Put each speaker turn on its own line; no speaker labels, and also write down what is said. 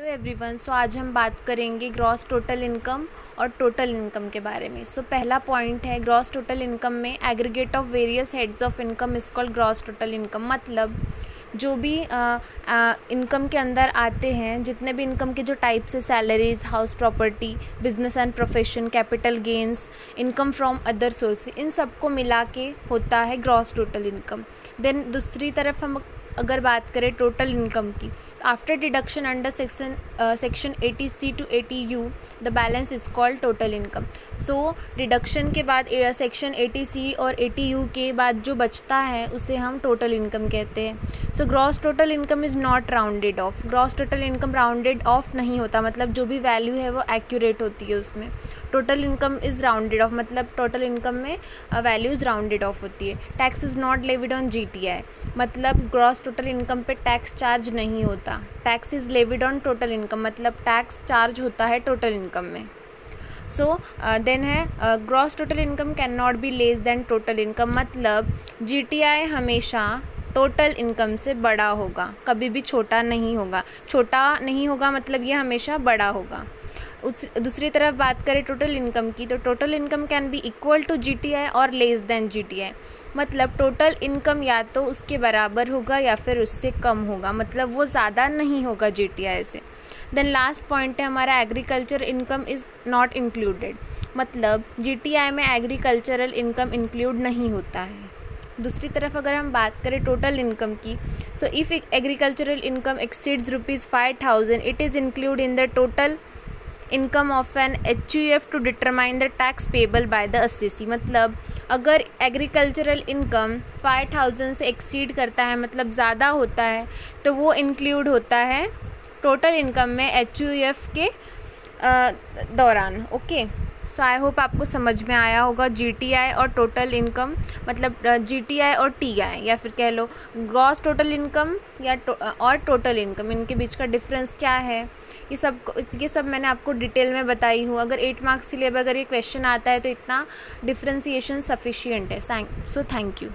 Everyone, सो आज हम बात करेंगे ग्रॉस टोटल इनकम और टोटल इनकम के बारे में। सो पहला पॉइंट है ग्रॉस टोटल इनकम में aggregate of various heads of income is called gross total income. मतलब जो भी इनकम के अंदर आते हैं, जितने भी इनकम के जो टाइप्स है, salaries, house property, business and profession, capital gains, income from other source, इन सबको मिला के होता है ग्रॉस टोटल इनकम। देन दूसरी तरफ हम अगर बात करें टोटल इनकम की, after deduction under section 80C to 80U the balance is called total income. So deduction के बाद सेक्शन 80C और 80U के बाद जो बचता है उसे हम टोटल इनकम कहते हैं। So gross total income is not rounded off. Gross total income rounded off नहीं होता, मतलब जो भी वैल्यू है वो एक्यूरेट होती है उसमें। Total income is rounded off, मतलब टोटल इनकम में वैल्यूज़ राउंडेड ऑफ होती है। Tax is not levied on GTI, मतलब ग्रॉस टोटल इनकम पे टैक्स चार्ज नहीं होता। Tax is levied on total income, मतलब टैक्स चार्ज होता है टोटल इनकम में। सो देन है gross total income can not be less than total income, मतलब GTI हमेशा टोटल इनकम से बड़ा होगा, कभी भी छोटा नहीं होगा। छोटा नहीं होगा मतलब ये हमेशा बड़ा होगा। दूसरी तरफ बात करें टोटल इनकम की, तो total income can be equal to GTI और लेस देन GTI, मतलब टोटल इनकम या तो उसके बराबर होगा या फिर उससे कम होगा, मतलब वो ज़्यादा नहीं होगा GTI से। देन लास्ट पॉइंट है हमारा agriculture income is not included, मतलब GTI में एग्रीकल्चरल इनकम इंक्लूड नहीं होता है। दूसरी तरफ अगर हम बात करें टोटल इनकम की, so if agricultural income exceeds ₹5,000 it is include in the total income of an HUF to determine the tax payable by the assessee। मतलब अगर एग्रीकल्चरल इनकम 5,000 से एक्सीड करता है, मतलब ज़्यादा होता है, तो वो इंक्लूड होता है टोटल इनकम में HUF के दौरान। ओके, सो आई होप आपको समझ में आया होगा GTI और टोटल इनकम, मतलब GTI और TI, या फिर कह लो ग्रॉस टोटल इनकम या और टोटल इनकम, इनके बीच का डिफरेंस क्या है, ये सब मैंने आपको डिटेल में बताई हूँ। अगर 8 मार्क्स के लिए अगर ये क्वेश्चन आता है तो इतना डिफ्रेंसिएशन सफिशिएंट है। So thank you.